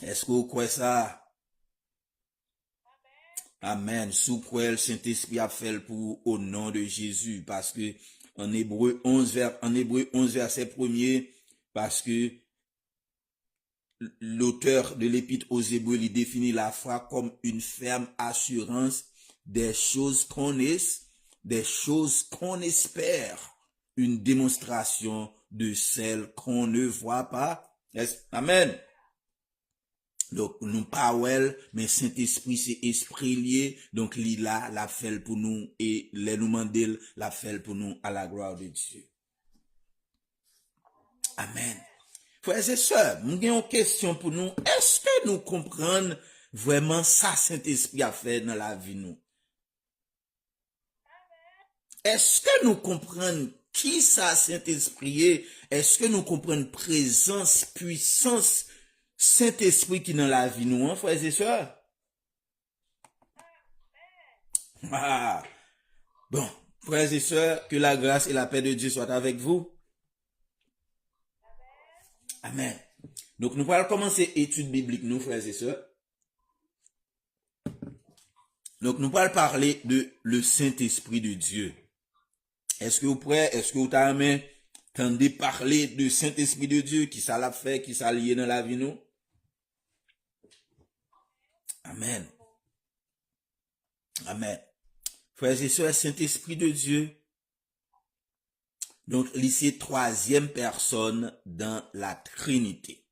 Est-ce que vous croyez ça? Amen. Sous quoi le Saint-Esprit a fait pour au nom de Jésus. Parce que en Hébreu 11, verset 1er, parce que l'auteur de l'épître aux Hébreux, il définit la foi comme une ferme assurance des choses des choses qu'on espère, une démonstration de celles qu'on ne voit pas. Amen. Donc, nous pas well, mais Saint-Esprit, c'est esprit lié. Donc, il a la fait pour nous et les nous mandel la fait pour nous à la gloire de Dieu. Amen. Frères et sœurs, j'ai une question pour nous. Est-ce que nous comprenons vraiment ça Saint-Esprit a fait dans la vie nous? Est-ce que nous comprenons qui ça Saint-Esprit est? Est-ce que nous comprenons présence, puissance Saint-Esprit qui est dans la vie nous, hein, frères et sœurs? Ah. Bon, frères et sœurs, que la grâce et la paix de Dieu soient avec vous. Amen. Donc, nous allons commencer l'étude biblique, nous, frères et sœurs. Donc, nous allons parler de le Saint-Esprit de Dieu. Est-ce que vous prêts? Est-ce que vous attendez parler de Saint-Esprit de Dieu, qui ça l'a fait, qui ça lié dans la vie, nous? Amen. Amen. Frères et sœurs, Saint-Esprit de Dieu. Donc, ici, troisième personne dans la Trinité.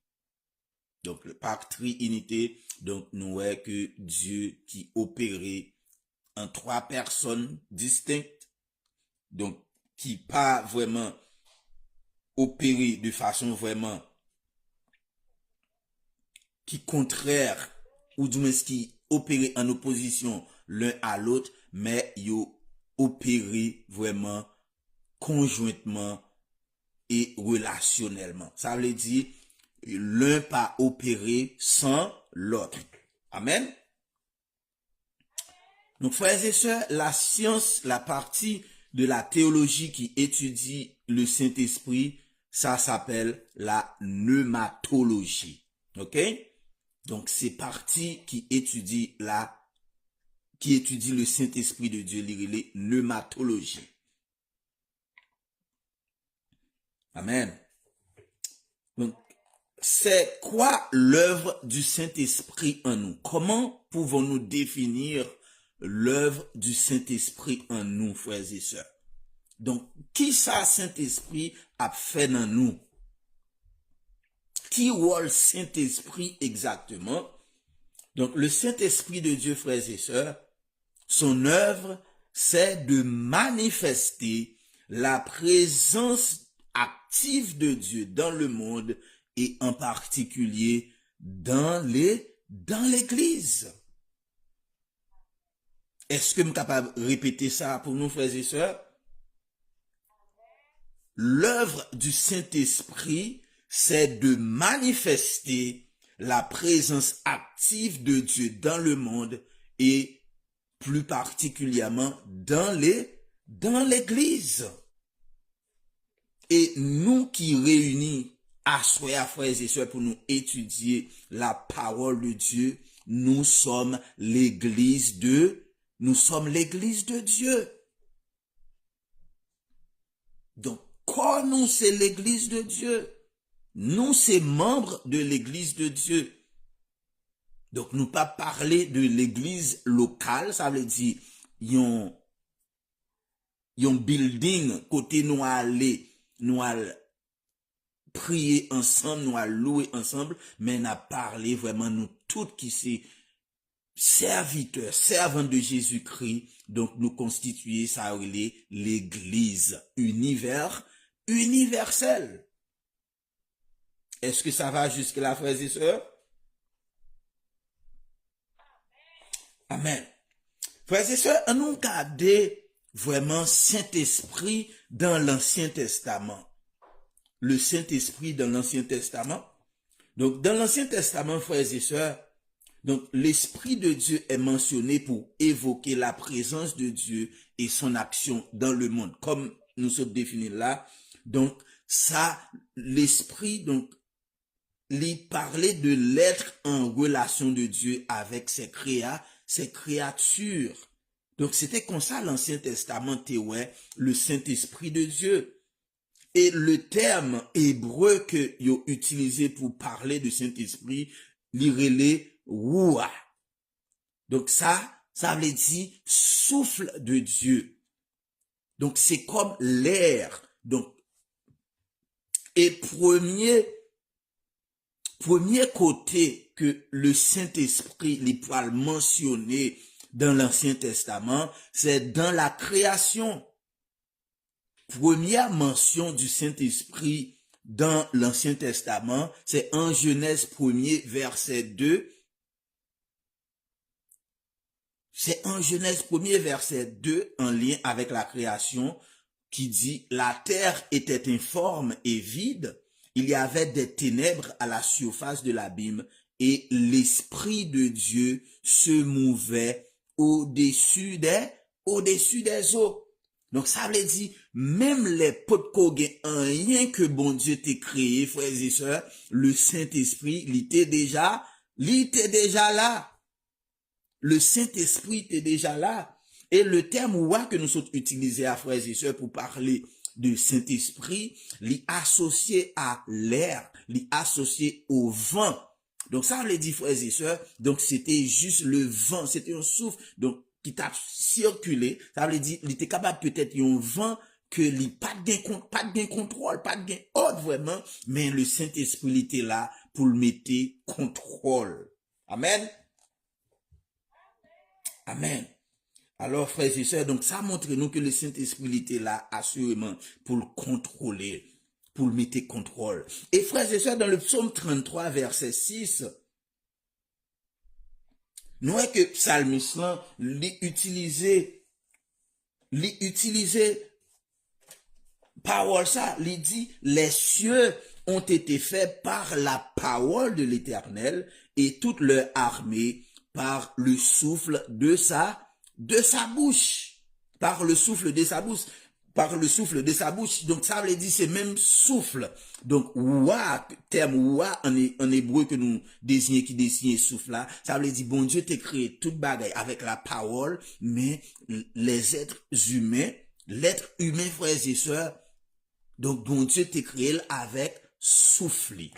Donc, par Trinité, donc, nous voyons que Dieu qui opérait en trois personnes distinctes, donc, qui pas vraiment opéré de façon vraiment qui contraire, ou du moins qui opérait en opposition l'un à l'autre, mais yo opéré vraiment conjointement et relationnellement. Ça veut dire l'un pas opéré sans l'autre. Amen. Donc, frères et sœurs, la science, la partie de la théologie qui étudie le Saint-Esprit, ça s'appelle la pneumatologie. OK? Donc, c'est partie qui étudie le Saint-Esprit de Dieu, les pneumatologie. Amen. Donc, c'est quoi l'œuvre du Saint-Esprit en nous? Comment pouvons-nous définir l'œuvre du Saint-Esprit en nous, frères et sœurs? Donc, qui ça Saint-Esprit a fait dans nous? Qui rôle Saint-Esprit exactement? Donc, le Saint-Esprit de Dieu, frères et sœurs, son œuvre, c'est de manifester la présence active de Dieu dans le monde et en particulier dans l'Église. Est-ce que je suis capable de répéter ça pour nous, frères et sœurs? L'œuvre du Saint-Esprit, c'est de manifester la présence active de Dieu dans le monde et plus particulièrement dans l'Église. Et nous qui réunis à soi, frères et sœurs, pour nous étudier la parole de Dieu, nous sommes l'Église de Dieu. Donc, quand nous, c'est l'Église de Dieu, nous, c'est membres de l'Église de Dieu. Donc, nous pas parler de l'Église locale, ça veut dire, yon building, côté nous aller, nous allons prier ensemble, nous allons louer ensemble, mais nous parlé vraiment nous toutes qui c'est serviteurs, servants de Jésus-Christ, donc nous constituer ça l'Église universelle. Est-ce que ça va jusque là, frères et sœurs? Amen. Frères et sœurs, nous garder vraiment Saint-Esprit dans l'Ancien Testament. Le Saint-Esprit dans l'Ancien Testament. Donc, dans l'Ancien Testament, frères et sœurs, donc l'Esprit de Dieu est mentionné pour évoquer la présence de Dieu et son action dans le monde, comme nous sommes définis là. Donc, ça, l'Esprit, donc, il parlait de l'être en relation de Dieu avec ses créatures. Donc, c'était comme ça l'Ancien Testament théouait le Saint-Esprit de Dieu. Et le terme hébreu que yo utilisé pour parler du Saint-Esprit, l'irélé Ruah. Donc, ça veut dire souffle de Dieu. Donc, c'est comme l'air. Donc, et premier côté que le Saint-Esprit les pourra mentionner dans l'Ancien Testament, c'est dans la création. Première mention du Saint-Esprit dans l'Ancien Testament, c'est en Genèse 1er, verset 2. C'est en Genèse 1er, verset 2, en lien avec la création, qui dit « La terre était informe et vide, il y avait des ténèbres à la surface de l'abîme, et l'Esprit de Dieu se mouvait au-dessus des eaux. » Donc ça veut dire, même les potes kogué en rien que bon Dieu t'ait créé, frères et sœurs, le Saint-Esprit, il était déjà là. Le Saint-Esprit était déjà là. Et le terme ouah que nous sommes utilisés à frères et sœurs pour parler de Saint-Esprit, l'y associé à l'air, l'y associé au vent. Donc ça veut dire, frères et sœurs, donc c'était juste le vent, c'était un souffle, donc qui t'a circulé, ça veut dire, il était capable peut-être un vent que il pas de contrôle, pas de ordre vraiment, mais le Saint-Esprit il était là pour le mettre contrôle. Amen. Amen. Alors, frères et sœurs, donc ça montre nous que le Saint-Esprit était là assurément pour le contrôler, pour le mettre contrôle. Et frères et sœurs, dans le psaume 33, verset 6, nous voyons que psalmiste l'utilisait parole ça, il dit, les cieux ont été faits par la parole de l'Éternel et toute leur armée par le souffle de sa bouche. Par le souffle de sa bouche. Par le souffle de sa bouche. Donc ça veut dire c'est même souffle. Donc ouah, terme ouah en hébreu que nous désignons qui désigne souffle là, ça veut dire bon Dieu t'a créé toute bagaille avec la parole, mais les êtres humains, l'être humain frères et sœurs, donc bon Dieu t'a créé avec souffle.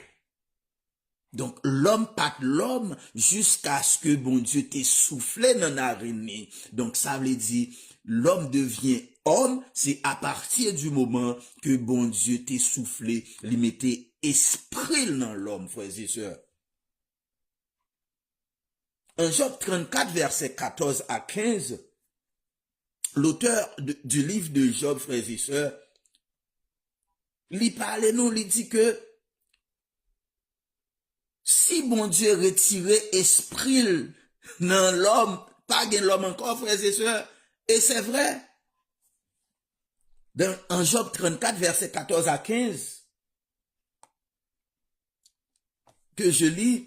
Donc, l'homme pas l'homme jusqu'à ce que bon Dieu t'ait soufflé dans l'araignée. Donc, ça veut dire, l'homme devient homme, c'est à partir du moment que bon Dieu t'ait soufflé, il mettait esprit dans l'homme, frères et sœurs. En Job 34, verset 14 à 15, l'auteur du livre de Job, frères et sœurs, il parle nous, il dit que si bon Dieu retirait esprit dans l'homme, pas gain l'homme encore, frères et sœurs. Et c'est vrai. En Job 34, verset 14 à 15, que je lis,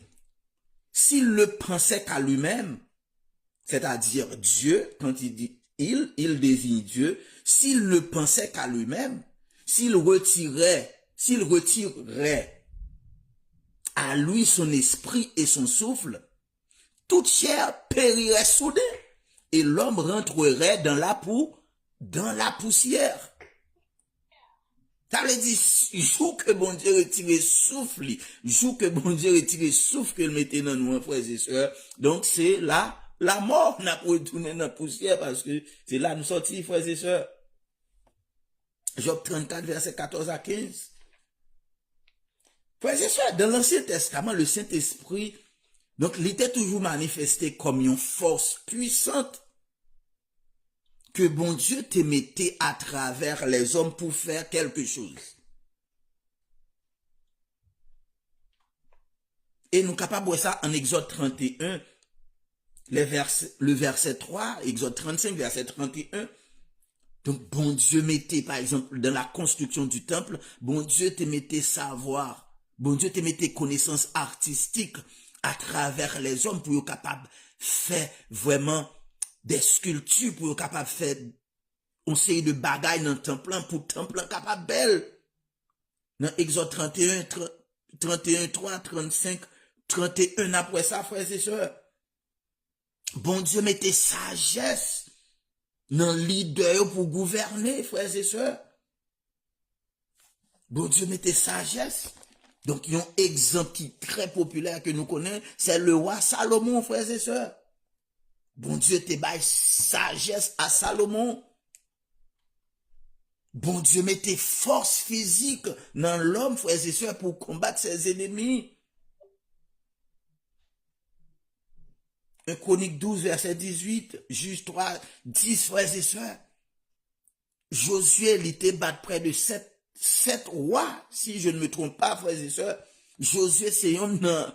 s'il le pensait qu'à lui-même, c'est-à-dire Dieu, quand il dit il désigne Dieu, s'il le pensait qu'à lui-même, s'il retirerait à lui son esprit et son souffle, toute chair périrait soudain et l'homme rentrerait dans la poussière. Ça veut dire, jour que bon Dieu retire souffle, jour que bon Dieu retire souffle qu'il mettait dans nous, frères et sœurs, donc c'est là, la mort n'a pas retourné dans la poussière parce que c'est là nous sortis, frères et sœurs. Job 34, verset 14 à 15. Frères et sœurs, dans l'Ancien Testament, le Saint-Esprit, donc, il était toujours manifesté comme une force puissante que bon Dieu te mettait à travers les hommes pour faire quelque chose. Et nous sommes capables de voir ça en Exode 31, le verset 3, Exode 35, verset 31. Donc, bon Dieu mettait, par exemple, dans la construction du temple, bon Dieu te mettait savoir, bon Dieu te mettait connaissance artistique à travers les hommes pour être capable de faire vraiment des sculptures, pour être capable de faire une série de bagailles dans le temple, pour le temple capable belle. Dans Exode 31, 31, 3, 35, 31 après ça, frères et sœurs. Bon Dieu mettez sagesse dans leader pour gouverner, frères et sœurs. Bon Dieu mettez sagesse. Donc, il y a un exemple qui est très populaire que nous connaissons, c'est le roi Salomon, frères et sœurs. Bon Dieu te baille sagesse à Salomon. Bon Dieu mettez force physique dans l'homme, frères et sœurs, pour combattre ses ennemis. 1 Chronique 12, verset 18, Juge 3, 10, frères et sœurs. Josué, il était battu près de 7 rois, si je ne me trompe pas, frères et sœurs. Josué, c'est un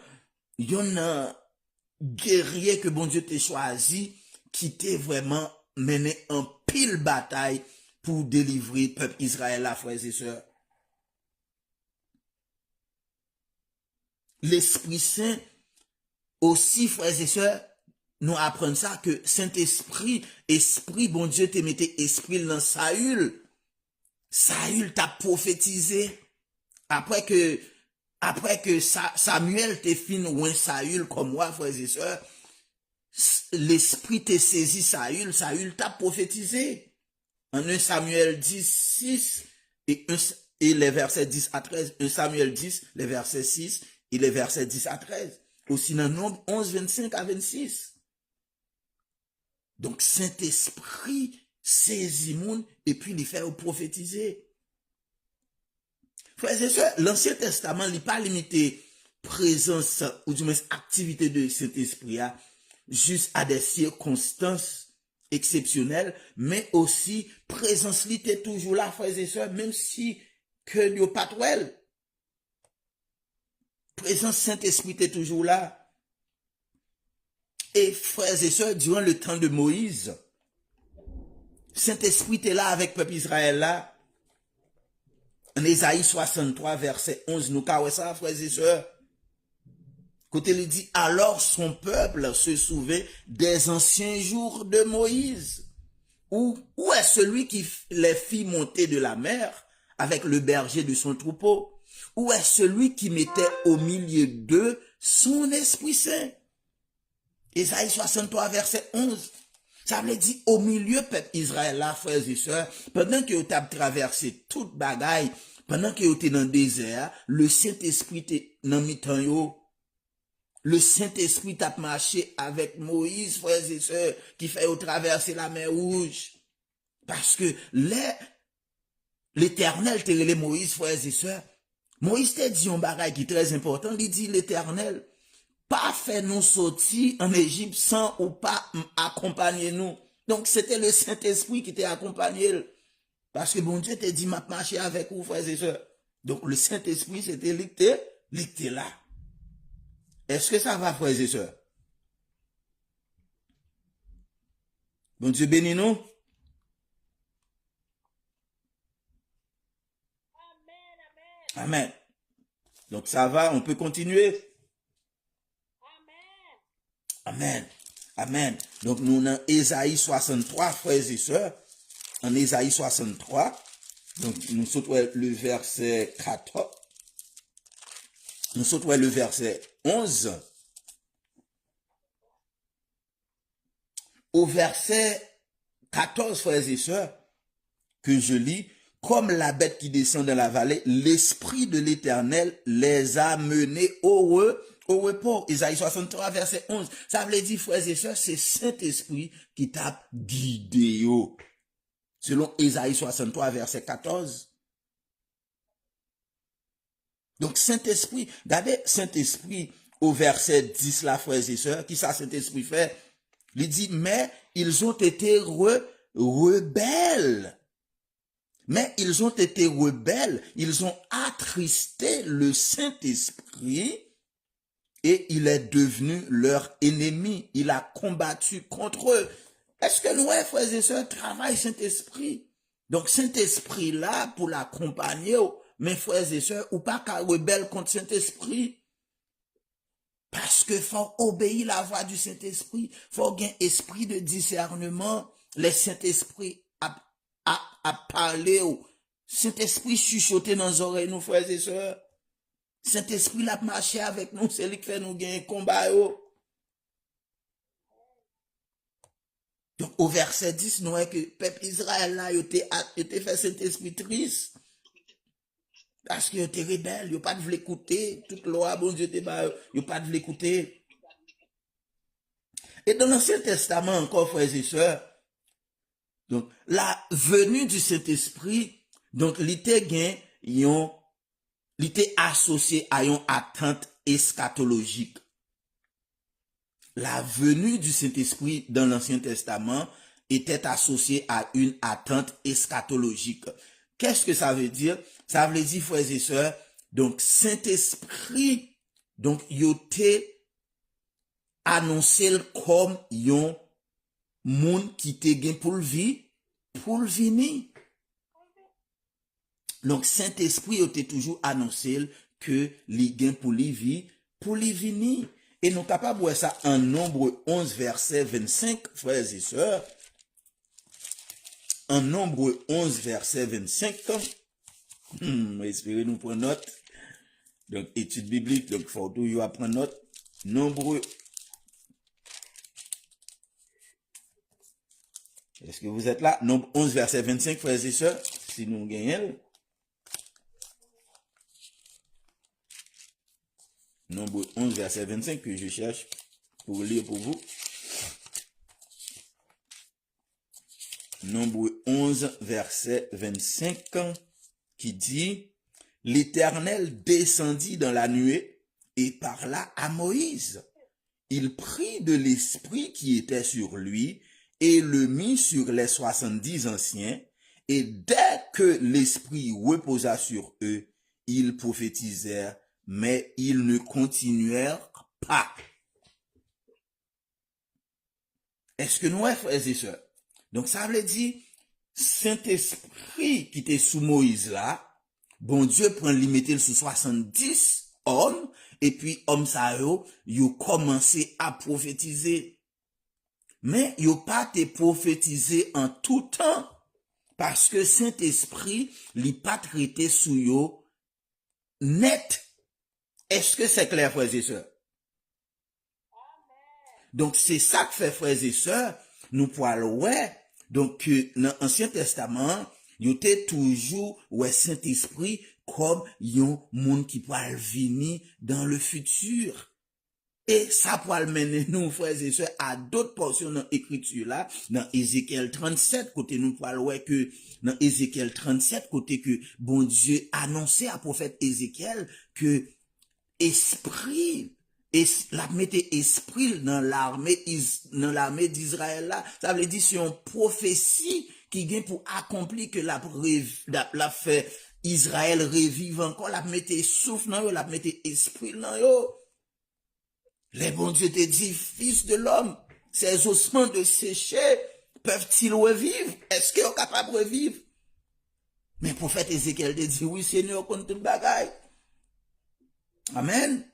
guerrier que bon Dieu t'a choisi, qui t'a vraiment mené en pile bataille pour délivrer le peuple Israël, là, frères et sœurs. L'Esprit Saint, aussi, frères et sœurs, nous apprenons ça, que Saint-Esprit, Esprit, bon Dieu t'a mis esprit dans Saül. Saül t'a prophétisé. Après que Samuel te fin ouin Saül comme moi, frères et sœurs, l'esprit te saisi Saül t'a prophétisé. En 1 Samuel 10, 6 et les versets 10 à 13, 1 Samuel 10, les versets 6 et les versets 10 à 13. Aussi dans Nombre 11, 25 à 26. Donc Saint-Esprit saisit moun et puis il fait prophétiser. Frères et sœurs, l'Ancien Testament n'est pas limité présence ou du moins activité de Saint-Esprit juste à des circonstances exceptionnelles, mais aussi présence était toujours là, frères et sœurs, même si que n'y a pas trop elle. Présence Saint-Esprit est toujours là. Et frères et sœurs, durant le temps de Moïse, Saint-Esprit était là avec le peuple Israël là. En Ésaïe 63, verset 11, nous carrons ça, frères et sœurs. Côté il dit, alors son peuple se souvient des anciens jours de Moïse. Où est celui qui les fit monter de la mer avec le berger de son troupeau? Où est celui qui mettait au milieu d'eux son Esprit Saint? Ésaïe 63, verset 11. Ça veut dire, au milieu, peuple Israël, là, frères et sœurs, pendant que vous avez traversé toute bagaille, pendant que vous êtes dans le désert, le Saint-Esprit était dans le Le Saint-Esprit a marché avec Moïse, frères et sœurs, qui fait traverser la mer Rouge. Parce que l'Éternel t'a relé Moïse, frères et sœurs. Moïse t'a dit un bagage qui est très important. Il dit l'Éternel, pas fait nous sortir en Égypte sans ou pas accompagner nous. Donc c'était le Saint-Esprit qui t'a accompagné. Parce que bon Dieu t'a dit m'a marché avec vous, frères et sœurs. Donc le Saint-Esprit c'était l'été là. Est-ce que ça va, frères et sœurs? Bon Dieu bénis nous. Amen. Donc ça va, on peut continuer. Amen. Amen. Donc nous dans Ésaïe 63, frères et sœurs. En Ésaïe 63, donc nous sautons le verset 14. Nous sautons le verset 11. Au verset 14, frères et sœurs, que je lis, comme la bête qui descend dans la vallée, l'Esprit de l'Éternel les a menés au repos. Isaïe 63, verset 11. Ça veut dire, frères et sœurs, c'est Saint-Esprit qui t'a guidé. Selon Isaïe 63, verset 14. Donc, Saint-Esprit, regardez Saint-Esprit au verset 10, là, frères et sœurs, qui ça Saint-Esprit fait? Il dit, mais ils ont été rebelles. Mais ils ont été rebelles, ils ont attristé le Saint-Esprit et il est devenu leur ennemi. Il a combattu contre eux. Est-ce que nous, frères et sœurs, travaillons Saint-Esprit? Donc, Saint-Esprit là pour l'accompagner, mes frères et sœurs, ou pas qu'à rebelle contre Saint-Esprit. Parce que faut obéir la voix du Saint-Esprit. Faut gagner esprit de discernement. Le Saint-Esprit à parler au Saint-Esprit chuchoter dans nos oreilles, nos frères et sœurs. Saint-Esprit l'a marché avec nous, c'est lui qui fait nous gagner combat yo. Donc au verset 10, nous voyons que peuple Israël là, il était fait Saint-Esprit triste. Parce qu'il était rebelle, il pas de l'écouter, toute loi bon Dieu était pas, il pas de l'écouter. Et dans l'Ancien Testament encore frères et sœurs, donc la venue du Saint-Esprit, donc l'était gain yon l'était associé à une attente eschatologique. La venue du Saint-Esprit dans l'Ancien Testament était associée à une attente eschatologique. Qu'est-ce que ça veut dire? Ça veut dire, frères et sœurs, donc Saint-Esprit, donc yoté annoncé comme yon moun qui te gen pour le vie, pour le venir. Donc Saint-Esprit yoté toujours annoncé que li gen pour li vie, pour li venir. Et nous capables de voir ça en Nombre 11 verset 25, frères et sœurs. En Nombre 11 verset 25, espérez nous prendre note. Donc étude biblique, donc faut toujours prendre note. Nombre. Est-ce que vous êtes là? Nombre 11 verset 25, frères et sœurs, si nous gagnons. Nombre 11 verset 25 que je cherche pour lire pour vous. Nombre 11 verset 25 qui dit: L'Éternel descendit dans la nuée et parla à Moïse. Il prit de l'esprit qui était sur lui et le mit sur les 70 anciens, et dès que l'esprit reposa sur eux, ils prophétisèrent, mais ils ne continuèrent pas. Est-ce que nous, frères et sœurs? Donc ça veut dire, Saint-Esprit qui était sous Moïse là, bon Dieu prend limité sous 70 hommes, et puis hommes ça yo commencé à prophétiser. Mais yo pas te prophétiser en tout temps, parce que Saint-Esprit li pas traité sous yo net. Est-ce que c'est clair, frères et sœurs? Donc c'est ça que fait, frères et sœurs, nous pouvons ouais. Donc dans l'Ancien Testament, il était toujours ouais Saint-Esprit comme yon monde qui peut venir dans le futur. Et ça peut mener nous, frères et sœurs, à d'autres portions dans l'écriture là, dans Ézéchiel 37, côté nous pouvons ouais que dans Ézéchiel 37, côté que bon Dieu annonçait à prophète Ézéchiel que esprit et la mettait esprit dans l'armée d'Israël là, ça veut dire c'est une prophétie qui vient pour accomplir que la fait Israël revive encore, la mettait souffle dans yo, la mettait esprit dans yo. Les bons Dieu te dit, fils de l'homme, ces ossements de sécher peuvent-ils revivre? Est-ce qu'ils sont capables de revivre? Mais le prophète Ézéchiel te dit, oui Seigneur, compte tout le bagaille. Amen.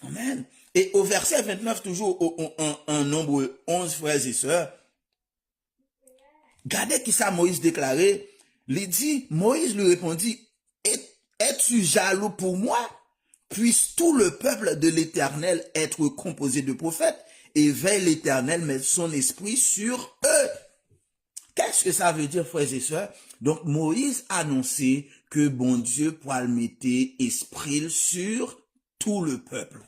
Amen. Et au verset 29, toujours en Nombre 11, frères et sœurs, regardez qui ça Moïse déclaré. Il dit, Moïse lui répondit, es-tu jaloux pour moi? Puisse tout le peuple de l'Éternel être composé de prophètes, et veille l'Éternel mettre son esprit sur eux. Qu'est-ce que ça veut dire, frères et sœurs? Donc Moïse annonçait que bon Dieu pourra mettre esprit sur tout le peuple.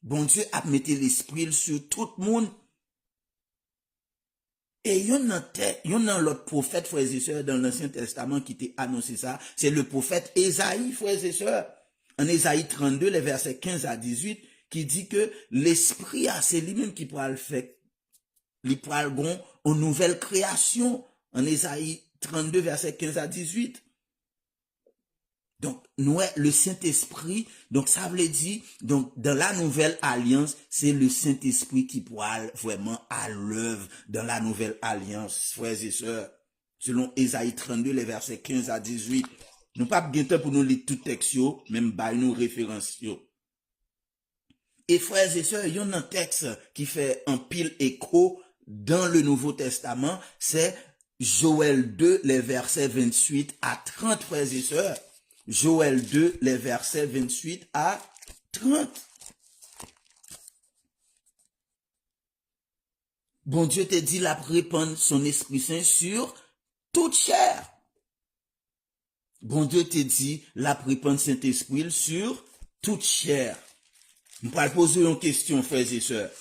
Bon Dieu a mis l'esprit sur tout le monde. Et il y en a l'autre prophète, frères et sœurs, dans l'Ancien Testament qui t'a annoncé ça. C'est le prophète Ésaïe, frères et sœurs. En Ésaïe 32, les versets 15 à 18, qui dit que l'esprit, c'est lui-même qui pourra le faire. Il pourra le gon en nouvelle création. En Ésaïe 32, versets 15 à 18. Donc, nous, le Saint-Esprit, donc ça veut dire, donc dans la nouvelle alliance, c'est le Saint-Esprit qui pourra vraiment à l'œuvre dans la nouvelle alliance, frères et sœurs. Selon Ésaïe 32, les versets 15 à 18. Nous pas bien temps pour nous lire tout texte, même by nous références. Et frères et sœurs, il y a un texte qui fait un pile écho dans le Nouveau Testament, c'est Joël 2, les versets 28 à 30, frères et sœurs. Joël 2, les versets 28 à 30. Bon Dieu te dit la répandre son Esprit Saint sur toute chair. Bon Dieu te dit la répandre Saint-Esprit sur toute chair. Je vais poser une question, frères et sœurs.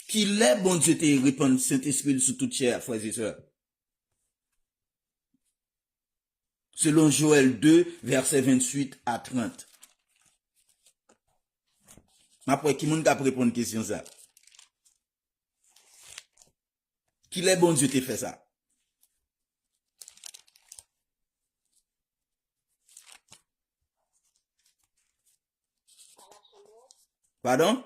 Qui l'est, bon Dieu te répandre Saint-Esprit sur toute chair, frères et sœurs? Selon Joël 2, versets 28 à 30. Après, qui moun ka répondre question ça? Qui l'est, bon Dieu te fait ça? Pardon?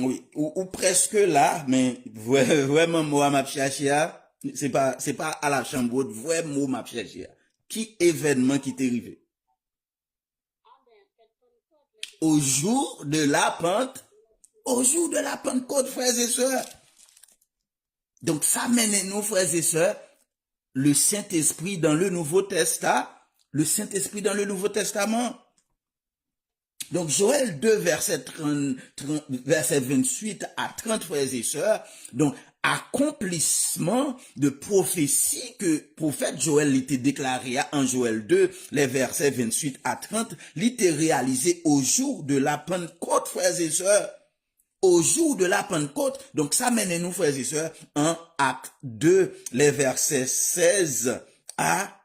Oui, ou presque là, mais vraiment moi m'a cherché, c'est pas à la chambre haute, vraiment m'a cherché. Qui événement qui t'est arrivé? Au jour de la Pentecôte, frères et sœurs. Donc ça mène nous, frères et sœurs, le Saint-Esprit dans le Nouveau Testament, le Saint-Esprit dans le Nouveau Testament. Donc Joël 2, verset 28 à 30, frères et sœurs, donc accomplissement de prophétie que prophète Joël était déclaré en Joël 2, les versets 28 à 30, l'était réalisé au jour de la Pentecôte, frères et sœurs. Au jour de la Pentecôte, donc ça mène nous, frères et sœurs, en Acte 2, les versets 16 à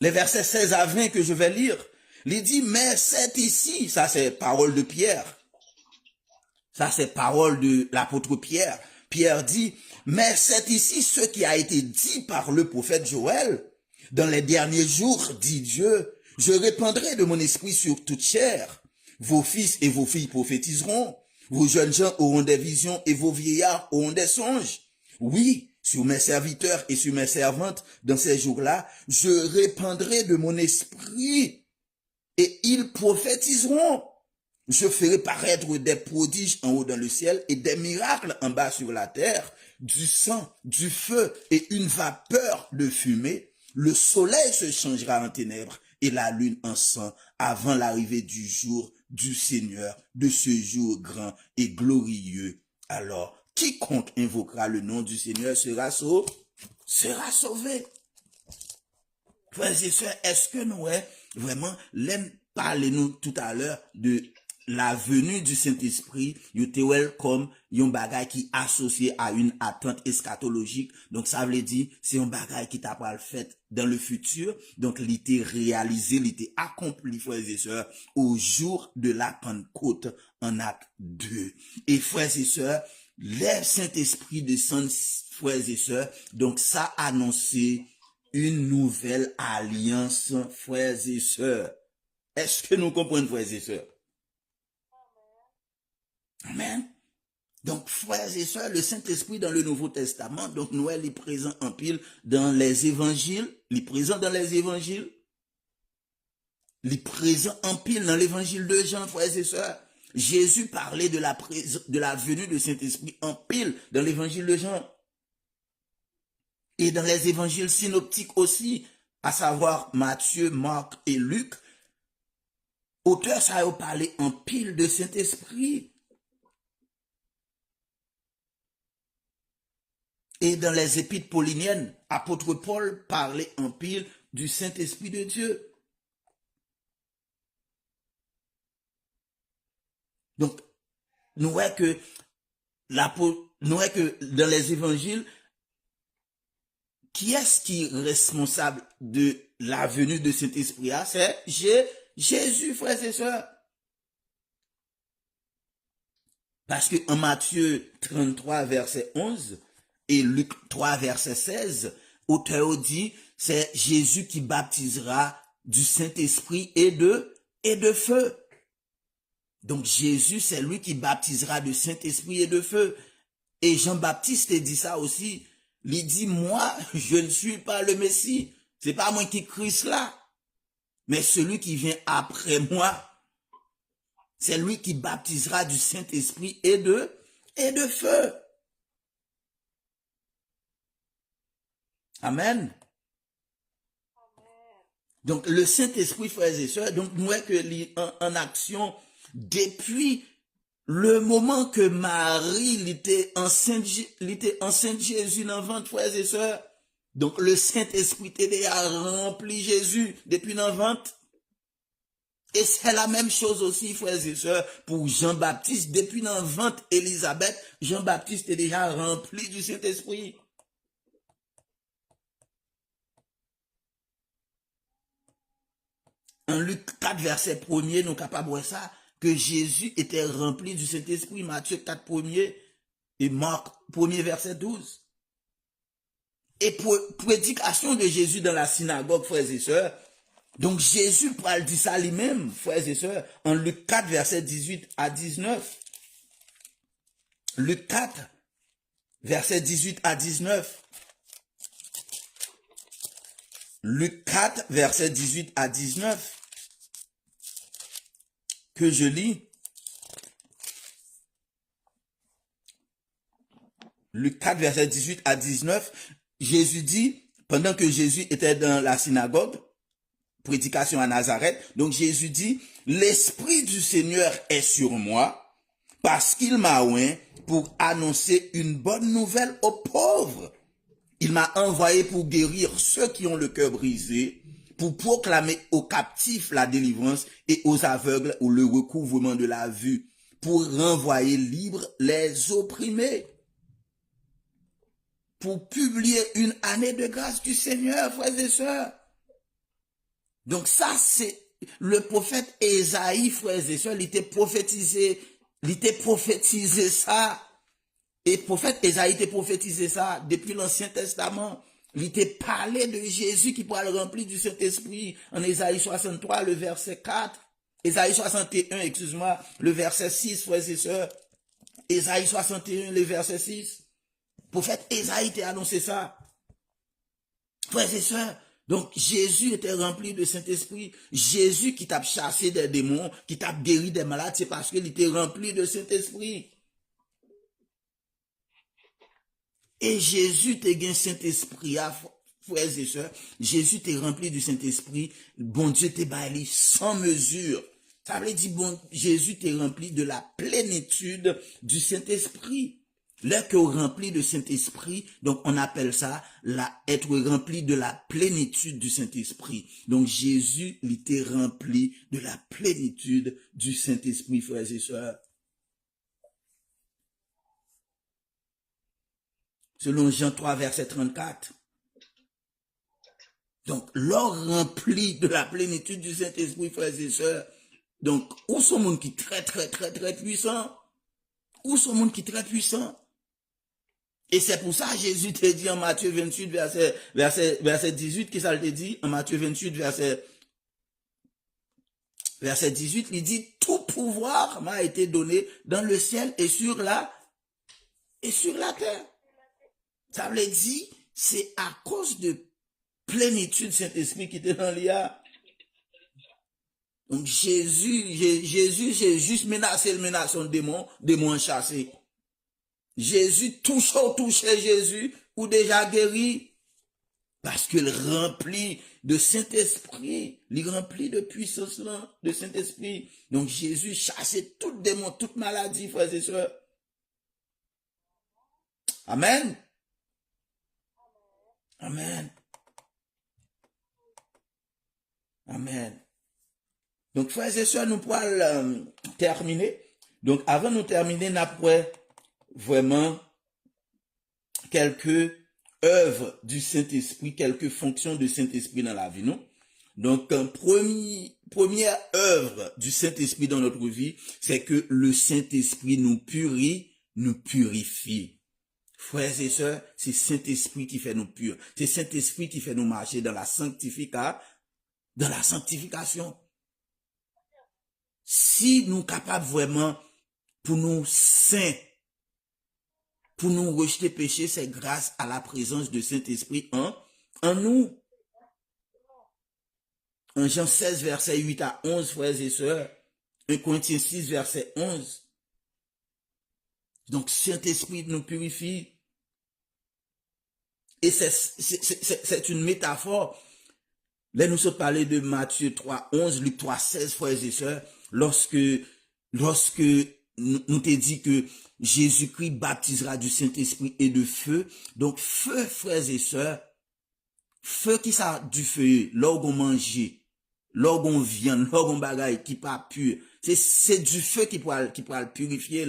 20 que je vais lire. Il dit, mais c'est ici, ça c'est parole de Pierre. Ça c'est parole de l'apôtre Pierre. Pierre dit, mais c'est ici ce qui a été dit par le prophète Joël. Dans les derniers jours, dit Dieu, je répandrai de mon esprit sur toute chair. Vos fils et vos filles prophétiseront. Vos jeunes gens auront des visions et vos vieillards auront des songes. Oui, sur mes serviteurs et sur mes servantes, dans ces jours-là, je répandrai de mon esprit. Et ils prophétiseront. Je ferai paraître des prodiges en haut dans le ciel et des miracles en bas sur la terre, du sang, du feu et une vapeur de fumée. Le soleil se changera en ténèbres et la lune en sang avant l'arrivée du jour du Seigneur, de ce jour grand et glorieux. Alors, quiconque invoquera le nom du Seigneur sera sauvé. Frères et sœurs, est-ce que nous, vraiment, l'aime parler nous tout à l'heure de la venue du Saint-Esprit, yote comme yon bagay qui associé à une attente eschatologique. Donc ça veut dire c'est un bagay qui t'a pas le fait dans le futur. Donc il était réalisé, il était accompli, frères et sœurs, au jour de la Pentecôte en Acte 2. Et frères et sœurs, le Saint-Esprit descend, frères et sœurs. Donc ça annonçait une nouvelle alliance, frères et sœurs. Est-ce que nous comprenons, frères et sœurs? Amen. Donc, frères et sœurs, le Saint-Esprit dans le Nouveau Testament, donc Noël est présent en pile dans les évangiles, il est présent dans les évangiles, il est présent en pile dans l'évangile de Jean, frères et sœurs. Jésus parlait de la venue du Saint-Esprit en pile dans l'évangile de Jean. Et dans les évangiles synoptiques aussi, à savoir Matthieu, Marc et Luc, auteur ça a parlé en pile de Saint-Esprit. Et dans les épîtres pauliniennes, apôtre Paul parlait en pile du Saint-Esprit de Dieu. Donc, nous voyons que dans les évangiles, qui est-ce qui est responsable de la venue de Saint-Esprit? C'est Jésus, frères et sœurs. Parce que en Matthieu 33, verset 11, et Luc 3, verset 16, auteur dit, c'est Jésus qui baptisera du Saint-Esprit et de feu. Donc Jésus, c'est lui qui baptisera du Saint-Esprit et de feu. Et Jean-Baptiste dit ça aussi. Il dit, moi, je ne suis pas le Messie. C'est pas moi qui crie cela, mais celui qui vient après moi. C'est lui qui baptisera du Saint-Esprit et de feu. Amen. Donc, le Saint-Esprit, frères et sœurs, donc, nous voyons que en action, depuis le moment que Marie était enceinte Jésus dans le ventre, frères et sœurs, donc le Saint-Esprit était déjà rempli Jésus depuis dans le ventre. Et c'est la même chose aussi, frères et sœurs, pour Jean-Baptiste. Depuis dans le ventre Élisabeth, Jean-Baptiste est déjà rempli du Saint-Esprit. En Luc 4, verset 1er, nous sommes capables de voir ça, que Jésus était rempli du Saint-Esprit. Matthieu 4, 1er et Marc 1er, verset 12. Et prédication de Jésus dans la synagogue, frères et sœurs. Donc Jésus parle de ça lui-même, frères et sœurs, en Luc 4, verset 18 à 19. Luc 4, verset 18 à 19. Luc 4, verset 18 à 19. Que je lis. Luc 4, verset 18 à 19. Jésus dit, pendant que Jésus était dans la synagogue, prédication à Nazareth, donc Jésus dit, l'Esprit du Seigneur est sur moi, parce qu'il m'a oint pour annoncer une bonne nouvelle aux pauvres. Il m'a envoyé pour guérir ceux qui ont le cœur brisé, pour proclamer aux captifs la délivrance et aux aveugles ou le recouvrement de la vue, pour renvoyer libres les opprimés, pour publier une année de grâce du Seigneur, frères et sœurs. Donc ça, c'est le prophète Ésaïe, frères et sœurs, il était prophétisé ça. Et le prophète Ésaïe était prophétisé ça depuis l'Ancien Testament. Il était parlé de Jésus qui pourra le remplir du Saint-Esprit en Ésaïe 63, le verset 4. Ésaïe 61, excuse-moi, le verset 6, frères et sœurs. Ésaïe 61, le verset 6. Le prophète Ésaïe t'a annoncé ça. Frères et sœurs, donc Jésus était rempli de Saint-Esprit. Jésus qui t'a chassé des démons, qui t'a guéri des malades, c'est parce qu'il était rempli de Saint-Esprit. Et Jésus te gagne Saint-Esprit, frères et sœurs. Jésus t'est rempli du Saint-Esprit. Bon Dieu t'est baillé sans mesure. Ça veut dire, bon, Jésus t'est rempli de la plénitude du Saint-Esprit. L'être rempli de Saint-Esprit, donc on appelle ça être rempli de la plénitude du Saint-Esprit. Donc Jésus, il était rempli de la plénitude du Saint-Esprit, frères et sœurs. Selon Jean 3, verset 34. Donc, l'or rempli de la plénitude du Saint-Esprit, frères et sœurs. Donc, où sont monde qui très puissant? Où sont monde qui très puissant? Et c'est pour ça Jésus te dit en Matthieu 28, verset 18, qu'est-ce qu'il te dit? En Matthieu 28, verset 18, il dit, tout pouvoir m'a été donné dans le ciel et sur la terre. Ça veut dire, c'est à cause de plénitude Saint-Esprit qui était dans l'IA. Donc Jésus, j'ai juste menacé le menaçant démon chassé. Jésus, touché Jésus, ou déjà guéri. Parce qu'il remplit de Saint-Esprit, il remplit de puissance de Saint-Esprit. Donc Jésus chassait tout démon, toute maladie, frères et sœurs. Amen. Amen. Amen. Donc, frères et sœurs, nous pourrons terminer. Donc, avant de nous terminer, nous avons vraiment quelques œuvres du Saint-Esprit, quelques fonctions du Saint-Esprit dans la vie, non? Donc, première œuvre du Saint-Esprit dans notre vie, c'est que le Saint-Esprit nous purifie. Frères et sœurs, c'est Saint-Esprit qui fait nous purs. C'est Saint-Esprit qui fait nous marcher dans la sanctification. Si nous sommes capables vraiment pour nous saints, pour nous rejeter péché, c'est grâce à la présence de Saint-Esprit en nous. En Jean 16, verset 8 à 11, frères et sœurs. 1 Corinthiens 6, verset 11. Donc, Saint-Esprit nous purifie. Et c'est une métaphore. Là, nous sommes parlé de Matthieu 3, 11, Luc 3, 16, frères et sœurs, lorsque nous t'ai dit que Jésus-Christ baptisera du Saint-Esprit et de feu. Donc, feu, frères et sœurs, feu qui ça du feu, l'orgon manger, l'orgon viande, l'orgon bagaille qui pas pur. C'est du feu qui pourra le purifier.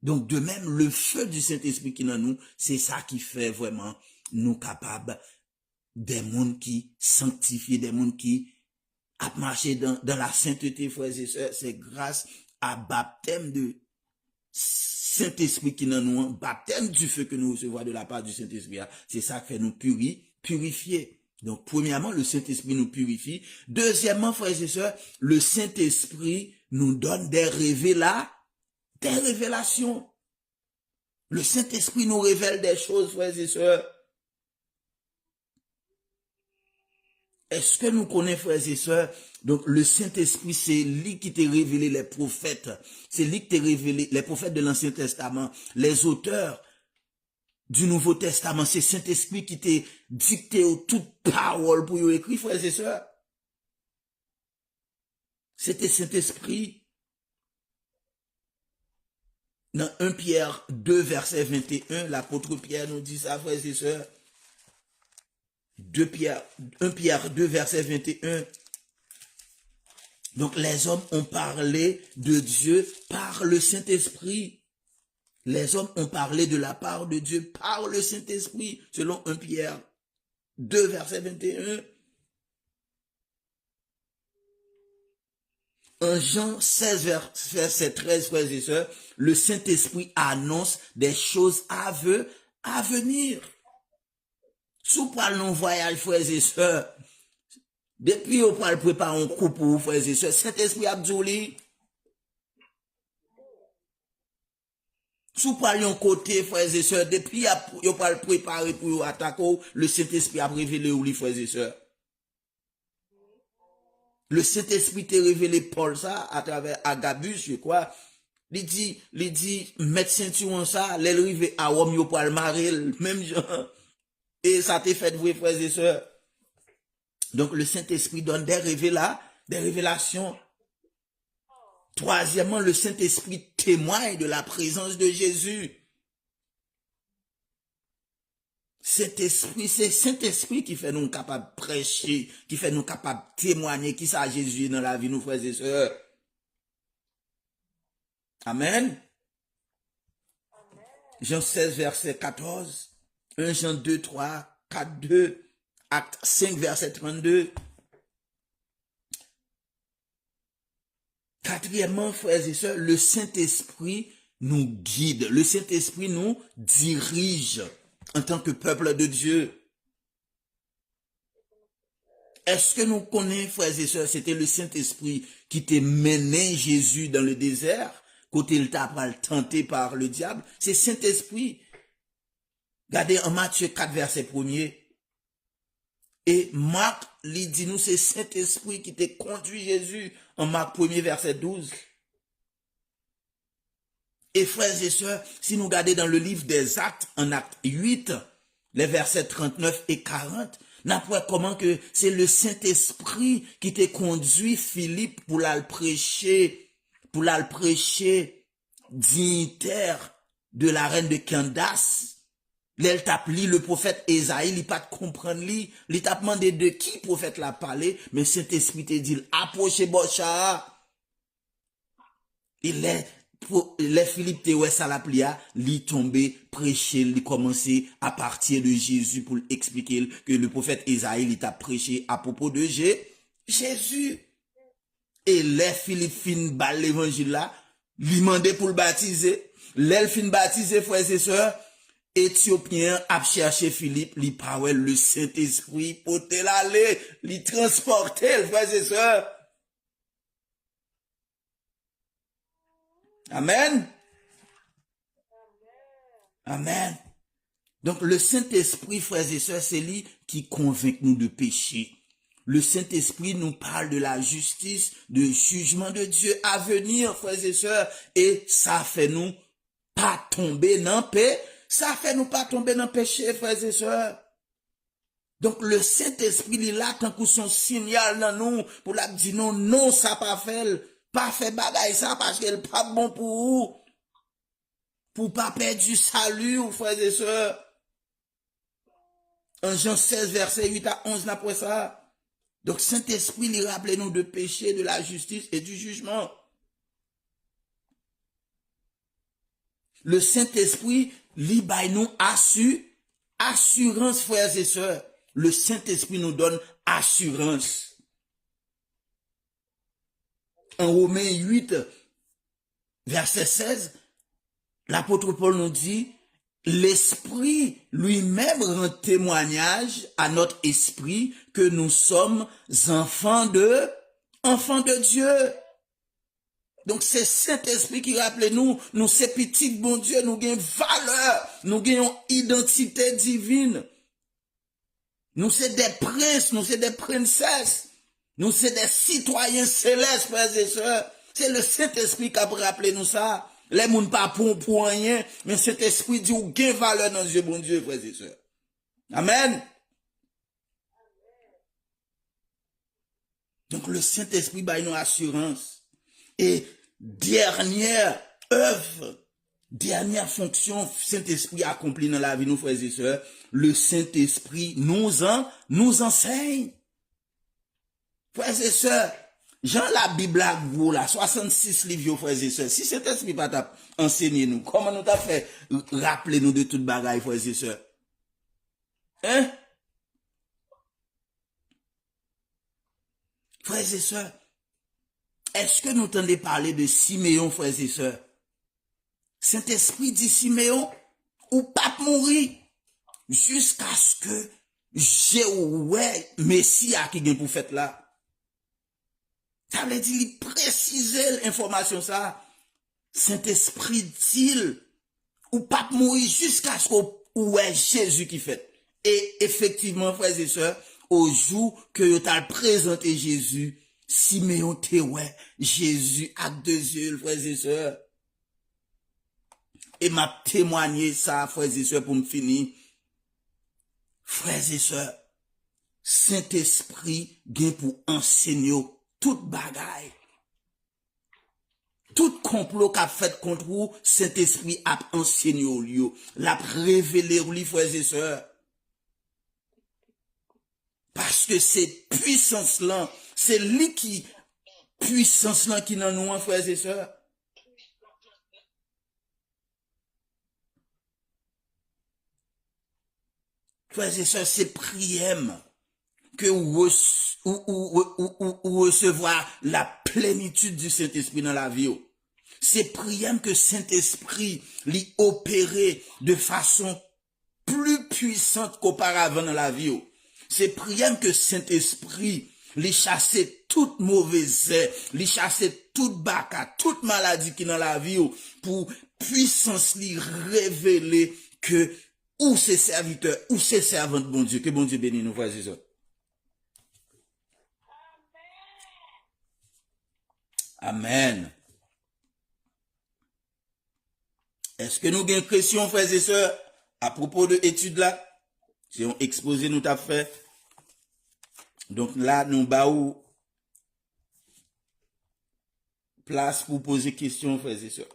Donc, de même, le feu du Saint-Esprit qui est dans nous, c'est ça qui fait vraiment nous capables des mondes qui sanctifient, des mondes qui a marché dans la sainteté, frères et sœurs. C'est grâce à baptême de Saint-Esprit qui est dans nous, baptême du feu que nous recevons de la part du Saint-Esprit. C'est ça qui fait nous purifier. Donc, premièrement, le Saint-Esprit nous purifie. Deuxièmement, frères et sœurs, le Saint-Esprit nous donne des révélations. Le Saint-Esprit nous révèle des choses, frères et sœurs. Est-ce que nous connaissons, frères et sœurs? Donc, le Saint-Esprit, c'est lui qui t'a révélé les prophètes. C'est lui qui t'a révélé les prophètes de l'Ancien Testament. Les auteurs du Nouveau Testament, c'est Saint-Esprit qui t'a dicté toute parole pour y écrire, frères et sœurs. C'était Saint-Esprit. Dans 1 Pierre 2, verset 21, l'apôtre Pierre nous dit ça, frères et sœurs. 1 Pierre 2, verset 21. Donc, les hommes ont parlé de Dieu par le Saint-Esprit. Les hommes ont parlé de la part de Dieu par le Saint-Esprit, selon 1 Pierre 2, verset 21. En Jean 16, verset 13, frères et sœurs, le Saint-Esprit annonce des choses à venir. Sous pas long voyage, frères et sœurs, depuis on peut préparer un coup pour vous, frères et sœurs, Saint-Esprit Abdouli. Sous pas un côté, frères et sœurs, depuis on peut préparer pour attaquer, le Saint-Esprit a révélé où les frères et sœurs. Le Saint-Esprit t'a révélé Paul ça à travers Agabus, je crois. Il dit, mettre ceinture ça, l'élrivé à Rome, yo pour le marier, même genre. Et ça t'est fait vrai, frères et sœurs. Donc, le Saint-Esprit donne des révélations. Troisièmement, le Saint-Esprit témoigne de la présence de Jésus. Saint-Esprit, c'est Saint-Esprit qui fait nous capables de prêcher, qui fait nous capables de témoigner qui ça Jésus est dans la vie, nous frères et sœurs. Amen. Jean 16, verset 14. 1 Jean 2, 3, 4, 2. Acte 5, verset 32. Quatrièmement, frères et sœurs, le Saint-Esprit nous guide. Le Saint-Esprit nous dirige en tant que peuple de Dieu. Est-ce que nous connaissons, frères et sœurs, c'était le Saint-Esprit qui t'a mené Jésus dans le désert, côté il t'a pas tenté par le diable? C'est Saint-Esprit. Regardez en Matthieu 4, verset 1er. Et Marc, il dit nous, c'est Saint-Esprit qui t'a conduit Jésus en Marc 1er, verset 12. Et frères et sœurs, si nous regardons dans le livre des Actes, en acte 8, les versets 39 et 40, n'après comment que c'est le Saint-Esprit qui t'a conduit Philippe pour la prêcher dignitaire de la reine de Candace. L'elle tape li, le prophète Esaïe, il pas de comprendre li, il t'a demandé de qui prophète l'a parlé, mais Saint-Esprit te dit, approchez Bocha. Il est, les Philippe te ouais ça la plia, li tombé, prêcher, li commencer à partir de Jésus pour expliquer que le prophète Esaïe, il t'a prêché à propos de Jésus. Et les Philippe fin bal l'évangile là, li mandé pour le baptiser. Les fin baptiser, frères et sœurs, Éthiopien a cherché Philippe, li parle le Saint-Esprit pour te l'aller, li transporter, frères et sœurs. Amen. Amen. Donc le Saint-Esprit, frères et sœurs, c'est lui qui convainc nous de péché. Le Saint-Esprit nous parle de la justice, du jugement de Dieu à venir, frères et sœurs. Et ça fait nous pas tomber dans paix. Ça fait nous pas tomber dans le péché, frères et sœurs. Donc le Saint-Esprit, il est là tant que son signal dans nous, pour la dire non, non, ça pas fait bagaille ça, parce qu'elle pas bon pour vous. Pour pas perdre du salut, frères et sœurs. En Jean 16, verset 8 à 11, après ça. Donc, Saint-Esprit, il rappelle nous de péché, de la justice et du jugement. Le Saint-Esprit, il baille nous assurance, frères et sœurs. Le Saint-Esprit nous donne assurance. En Romains 8, verset 16, l'apôtre Paul nous dit, l'Esprit lui-même rend témoignage à notre esprit que nous sommes enfants de Dieu. Donc c'est Saint-Esprit qui rappelle nous c'est petits bon Dieu, nous gagnons valeur, nous gagnons identité divine. Nous c'est des princes, nous c'est des princesses, nous c'est des citoyens célestes, frères et sœurs. C'est le Saint-Esprit qui a rappelé nous ça. Les gens pas pour rien, mais cet esprit dit ou gain valeur dans Dieu, bon Dieu, frères et sœurs. Amen. Donc le Saint-Esprit a une assurance. Et dernière œuvre, dernière fonction, Saint-Esprit accomplit dans la vie, nous, frères et sœurs, le Saint-Esprit nous enseigne. Frères et sœurs, Jean la Bible a gros là, 66 livres, frères et sœurs. Si cet esprit pas t'a enseigné nous, comment nous t'a fait rappeler nous de toute bagaille, frères et sœurs? Hein? Frères et sœurs, est-ce que nous entendez parler de Siméon, frères et sœurs? Saint-Esprit dit Siméon, ou pas mourir, jusqu'à ce que j'ai ouais Messie qui vient pour faire là. Ça veut dire, il précisait l'information ça. Saint-Esprit dit, ou pas mourir jusqu'à ce que est Jésus qui fait. Et effectivement, frères et sœurs, au jour que tu as présenté Jésus, Siméon te ouais, Jésus à deux yeux, frères et sœurs. Et m'a témoigné ça, frères et sœurs, pour me finir. Frères et sœurs, Saint-Esprit vient pour enseigner toute bagaille. Tout complot qu'a fait contre vous, Saint-Esprit a enseigné au lieu, l'a révélé au lieu, frères et sœurs. Parce que c'est puissance là, c'est lui qui, puissance là qui dans nous, frères et sœurs. Frères et sœurs, c'est prière que vous recevoir la plénitude du Saint-Esprit dans la vie. C'est prière que Saint-Esprit l'y opérer de façon plus puissante qu'auparavant dans la vie. C'est prière que Saint-Esprit l'y chasser toute mauvaise air, l'y chasser toute baka, toute maladie qui dans la vie pour puissance l'y révéler que ou ses serviteurs, ou ses servantes, bon Dieu, que bon Dieu bénisse nous, frères et sœurs. Amen. Est-ce que nous avons une question, frères et sœurs, à propos de l'étude là? C'est un exposé nous t'a fait. Donc là, nous avons place pour poser question, frères et sœurs.